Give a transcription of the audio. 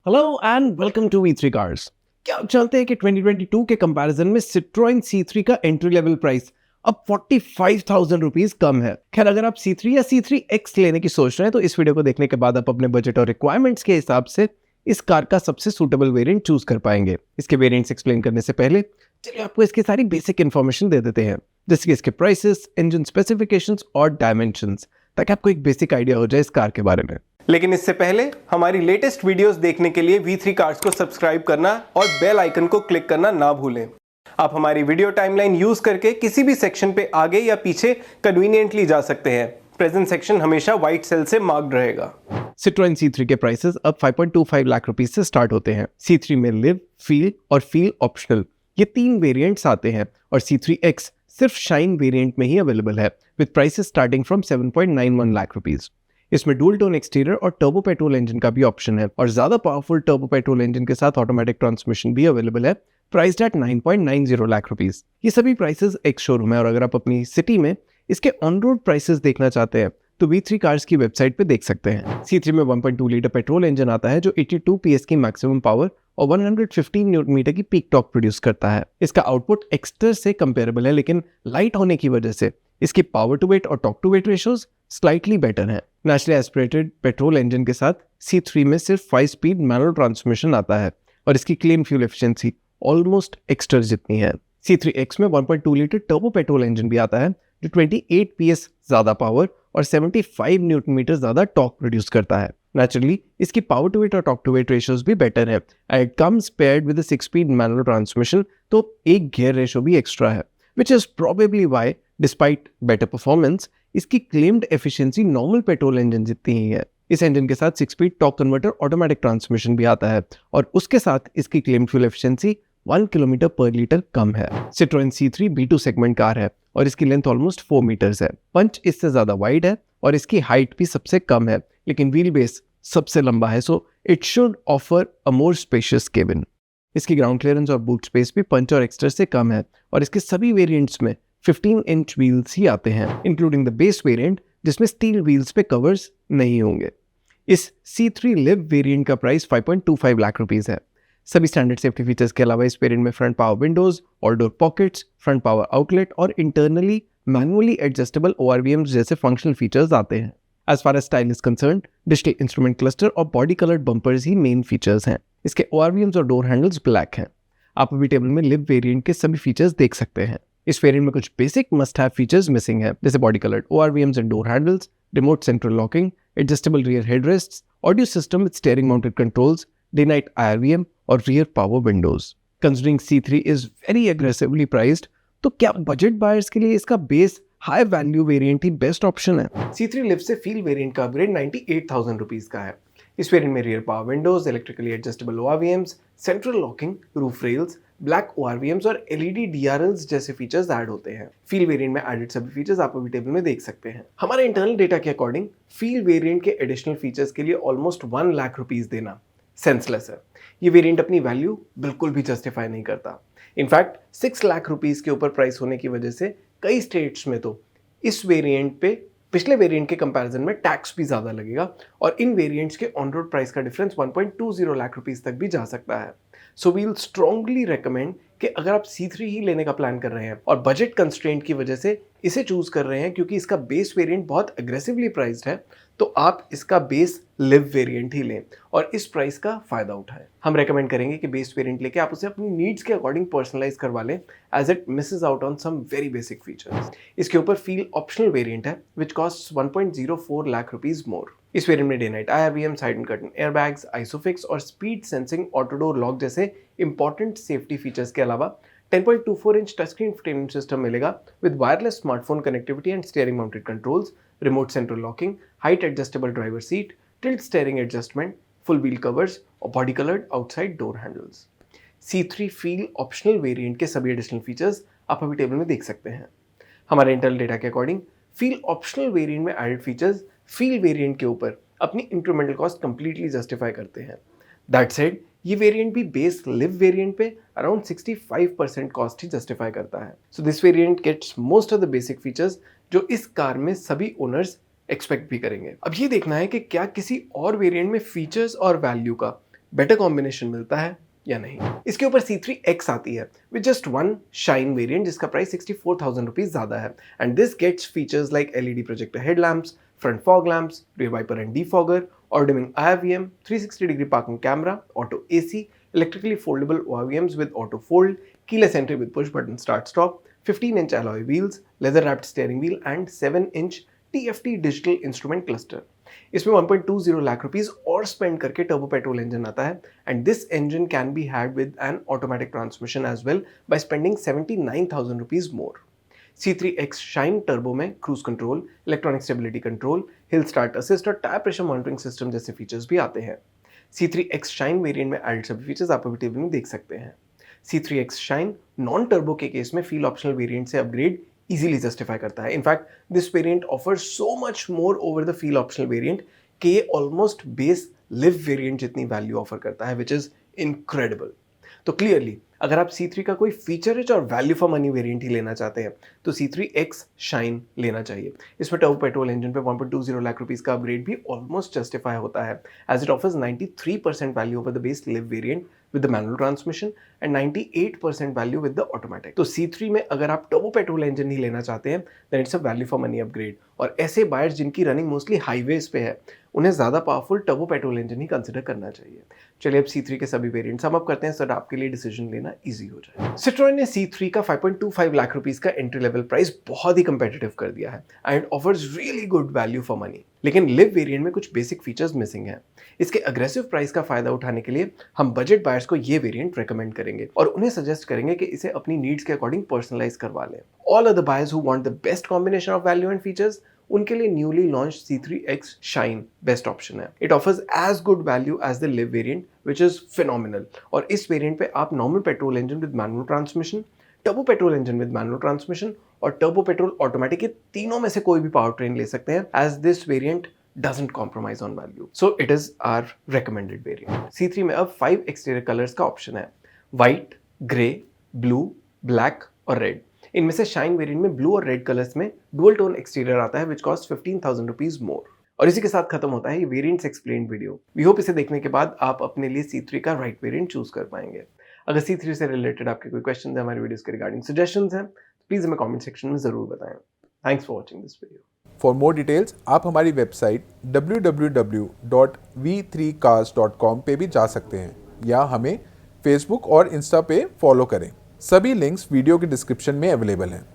Hello and welcome to V3 cars. क्या आप जानते हैं कि 2022 के कंपैरिजन में Citroen C3 का एंट्री लेवल प्राइस अब 45,000 रुपीज कम है। खैर, अगर आप C3 या C3X लेने की सोच रहे हैं तो इस वीडियो को देखने के बाद आप अपने बजट और रिक्वायरमेंट्स के हिसाब से इस कार का सबसे सूटेबल वेरिएंट चूज कर पाएंगे। इसके वेरिएंट्स एक्सप्लेन करने से पहले चलिए आपको इसकी सारी बेसिक इन्फॉर्मेशन दे देते हैं, जैसे कि इसके प्राइसेस, इंजन स्पेसिफिकेशंस और डायमेंशंस, ताकि आपको एक बेसिक आइडिया हो जाए इस कार के बारे में। लेकिन इससे पहले हमारी लेटेस्ट वीडियोस देखने के लिए V3 कार्स को सब्सक्राइब करना और बेल आइकन को क्लिक करना ना भूलें। आप हमारी वीडियो टाइमलाइन यूज करके किसी भी सेक्शन पे आगे या पीछे कन्वीनियंटली जा सकते हैं। प्रेजेंट सेक्शन हमेशा व्हाइट सेल से मार्क्ड रहेगा। Citroen C3 के प्राइसेस अब 5.25 लाख रुपीस से स्टार्ट होते हैं। C3 में लिव, फील और फील ऑप्शनल ये 3 वेरिएंट्स आते हैं और C3X सिर्फ शाइन वेरिएंट में ही अवेलेबल है with prices starting from 7.91 lakh rupees. इसमें डुअल टोन एक्सटीरियर और टर्बो पेट्रोल इंजन का भी ऑप्शन है और ज्यादा पावरफुल टर्बो पेट्रोल इंजन के साथ ऑटोमेटिक ट्रांसमिशन भी अवेलेबल है, प्राइस्ड एट 9.90 लाख रुपीस। ये सभी प्राइसेस एक शोरूम है और अगर आप अपनी सिटी में इसके ऑन रोड प्राइसेस देखना चाहते हैं तो V3 कार्स की वेबसाइट पे देख सकते हैं। C3 में 1.2 लीटर पेट्रोल इंजन आता है जो 82 PS की मैक्सिमम पावर और 115 न्यूटन मीटर की पीक टॉर्क प्रोड्यूस करता है। इसका आउटपुट एक्स्टर से कंपेरेबल है, लेकिन लाइट होने की वजह से इसकी पावर टू वेट और torque to weight ratios slightly better है। नेचुरली एस्पिरेटेड पेट्रोल इंजन के साथ C3 में सिर्फ 5 स्पीड मैनुअल ट्रांसमिशन आता है और इसकी clean fuel efficiency almost Exter जितनी है। C3X में 1.2 लीटर टर्बो पेट्रोल इंजन भी आता है जो 28 PS ज्यादा पावर और 75 न्यूटन मीटर ज्यादा टॉर्क प्रोड्यूस करता है। नेचुरली इसकी पावर टू वेट और टॉर्क टू वेट रेशियोज भी बेटर है and it comes paired with 6 speed manual transmission, तो एक गियर रेशियो भी एक्स्ट्रा है, which is probably why despite better performance इसकी claimed efficiency normal petrol engine जितनी ही है। इस इंजन के साथ 6 speed torque converter automatic transmission भी आता है और उसके साथ इसकी claimed fuel efficiency 1 किलोमीटर पर लीटर कम है। Citroen C3 B2 segment car है और इसकी लेंथ ऑलमोस्ट 4 मीटर्स है। पंच इससे ज्यादा वाइड है और इसकी हाइट भी सबसे कम है, लेकिन व्हील बेस सबसे लंबा है, so it should offer a more spacious cabin. इसकी ग्राउंड क्लियरेंस और बूट स्पेस भी पंच और एक्स्टर से कम है और इसके सभी वेरिएंट्स में 15 इंच व्हील्स ही आते हैं, इंक्लूडिंग द बेस वेरिएंट जिसमें स्टील व्हील्स पे कवर्स नहीं होंगे। इस C3 लिव वेरिएंट का प्राइस 5.25 लाख रुपीस है। सभी स्टैंडर्ड सेफ्टी फीचर्स के अलावा इस वेरिएंट में front power Windows, all door pockets, front power outlet और इंटरनली मैनुअली एडजस्टेबल ORVMs जैसे फंक्शनल फीचर्स आते हैं। As far as style is concerned, digital instrument cluster और बॉडी कलर्ड बम्पर्स ही main features हैं। इसके ORVMs और door handles black हैं। आप अभी टेबल में लिव वेरिएंट के सभी फीचर्स देख सकते हैं। इस वेरिएंट में कुछ basic must have features missing है, जैसे body coloured ORVMs and door handles, remote central locking, adjustable rear headrests, audio system with steering mounted controls, day night IRVM और rear power windows. Considering C3 is very aggressively priced, तो क्या budget buyers के लिए इसका base high value variant ही best option है? C3 live से feel variant का अपग्रेड 98,000 रुपीज का है। इस वेरिएंट में rear power Windows, electrically adjustable ORVMs, central locking, roof rails, black ORVMs और LED DRLs जैसे फीचर्स ऐड होते हैं। फील वेरिएंट में एडेड सभी फीचर्स आप अभी टेबल में देख सकते हैं। हमारे इंटरनल डेटा के अकॉर्डिंग फील वेरिएंट के एडिशनल फीचर्स के लिए ऑलमोस्ट 1 लाख रुपीज देना सेंसलेस है। ये वेरिएंट अपनी वैल्यू बिल्कुल भी जस्टिफाई नहीं करता। इनफैक्ट 6 लाख रुपीस के ऊपर प्राइस होने की वजह से कई स्टेट्स में तो इस वेरिएंट पे पिछले वेरिएंट के कंपैरिजन में टैक्स भी ज्यादा लगेगा और इन वेरिएंट्स के ऑन रोड प्राइस का डिफरेंस 1.20 लाख रुपीस तक भी जा सकता है। सो वील स्ट्रांगली रेकमेंड कि अगर आप C3 ही लेने का प्लान कर रहे हैं और बजट कंस्ट्रेंट की वजह से इसे चूज कर रहे हैं क्योंकि इसका बेस वेरिएंट बहुत अग्रेसिवली प्राइस्ड है, तो आप इसका बेस लिव वेरिएंट ही लें और इस प्राइस का फायदा उठाएं। हम रेकमेंड करेंगे कि बेस वेरिएंट लेके आप उसे अपनी नीड्स के अकॉर्डिंग पर्सनलाइज करवा लें, as it misses out on some very basic features. इसके ऊपर फील ऑप्शनल वेरिएंट है which cost 1.04 lakh rupees more. इस वेरिएंट में day night IRVM, side and curtain airbags, isofix और speed sensing auto door lock जैसे important safety features के अलावा 10.24 inch touch screen infotainment system मिलेगा with wireless smartphone connectivity and steering mounted controls, remote central locking, height adjustable driver seat, tilt steering adjustment, full wheel covers और body coloured outside door handles. C3 feel optional variant के सभी additional features आप अभी table में देख सकते हैं। हमारे इंटरनल डेटा के अकॉर्डिंग फील ऑप्शनल वेरिएंट में एडेड फीचर्स फील वेरिएंट के ऊपर अपनी इंक्रीमेंटल कॉस्ट कंप्लीटली जस्टिफाई करते हैं। दैट सेड, ये वेरिएंट भी बेस लिव वेरिएंट पे अराउंड 65% कॉस्ट ही जस्टिफाई करता है। So this variant gets most of the basic features जो इस कार में सभी ओनर्स एक्सपेक्ट भी करेंगे। अब ये देखना है कि क्या किसी और वेरिएंट में फीचर्स और वैल्यू का बेटर कॉम्बिनेशन मिलता है या नहीं। इसके ऊपर C3X आती है with just one shine variant जिसका प्राइस 64,000 रुपीज ज्यादा है and this gets features like LED projector headlamps, front fog lamps, rear wiper and defogger, auto-dimming IRVM, 360-degree parking camera, auto AC, electrically foldable ORVMs with auto fold, keyless entry with push button start stop, 15-inch alloy wheels, leather wrapped steering wheel and 7-inch TFT digital instrument cluster. इसमें 1.20 lakh rupees और spend करके turbo petrol engine आता है and this engine can be had with an automatic transmission as well by spending 79,000 rupees more. C3X shine turbo में cruise control, electronic stability control, hill start assist और tyre pressure monitoring system जैसे features भी आते हैं। C3X shine variant में added सभी features आप अभी टेबल में देख सकते हैं। C3X शाइन नॉन टर्बो के केस में फील ऑप्शनल वेरिएंट से अपग्रेड इजीली जस्टिफाई करता है। In fact this variant offers so much more over the feel optional variant कि ये ऑलमोस्ट बेस लिव वेरिएंट जितनी वैल्यू ऑफर करता है विच इज इनक्रेडिबल। तो क्लियरली अगर आप C3 का कोई फीचर रिच और वैल्यू फॉर मनी वेरिएंट ही लेना चाहते हैं तो C3X शाइन लेना चाहिए। इसमें टर्बो पेट्रोल इंजन पे 1.20 लाख रुपीस का अपग्रेड भी ऑलमोस्ट जस्टिफाई होता है as it offers 93% value over the base live variant with the manual transmission and 98% value with the automatic। तो C3 में अगर आप टर्बो पेट्रोल इंजन ही लेना चाहते हैं then it's a value for money upgrade और ऐसे बायर्स जिनकी रनिंग मोस्टली हाईवेज पे है उन्हें ज़्यादा पावरफुल टर्बो पेट्रोल इंजन ही कंसिडर करना चाहिए। चलिए अब C3 के सभी वेरिएंट्स हम अब करते हैं सर आपके लिए डिसीजन लेना इजी हो जाए। Citroen ने C3 का 5.25 लाख रुपीस का एंट्री लेवल प्राइस बहुत ही कंपेटिटिव कर दिया है and offers really good value for money, लेकिन लिव वेरिएंट में कुछ बेसिक फीचर्स मिसिंग हैं। इसके अग्रेसिव प्राइस का फायदा उठाने के लिए हम बजट बायर्स को ये वेरिएंट रेकमेंड करेंगे और उन्हें सजेस्ट करेंगे कि इसे अपनी नीड्स के अकॉर्डिंग पर्सनलाइज करवा लें। All other buyers who want the best combination of value and features उनके लिए newly launch C3X shine best option है। It offers as good value as the live variant which is phenomenal और इस variant पे आप normal petrol engine with manual transmission, turbo petrol engine with manual transmission और turbo petrol automatic, ये तीनों में से कोई भी पावर ट्रेन ले सकते हैं as this variant doesn't compromise on value. So it is our recommended variant. C3 में अब 5 एक्सटीरियर कलर्स का ऑप्शन है, व्हाइट, ग्रे, ब्लू, ब्लैक और रेड। इनमें से शाइन वेरिएंट में ब्लू और रेड कलर्स में डुअल टोन एक्सटीरियर आता है विच कॉस्ट 15,000 रुपीज मोर। और इसी के साथ खत्म होता है ये variants explained video. We hope इसे देखने के बाद आप अपने लिए C3 का राइट वेरिएंट चूज कर पाएंगे। अगर C3 से रिलेटेड आपके कोई क्वेश्चन है, हमारे वीडियोस के रिगार्डिंग सजेशंस हैं, प्लीज हमें कमेंट सेक्शन में जरूर बताएं। Thanks for watching this video. For more details आप हमारी वेबसाइट www.v3cars.com पे भी जा सकते हैं या हमें फेसबुक और इंस्टा पे फॉलो करें। सभी लिंक्स वीडियो के डिस्क्रिप्शन में अवेलेबल हैं।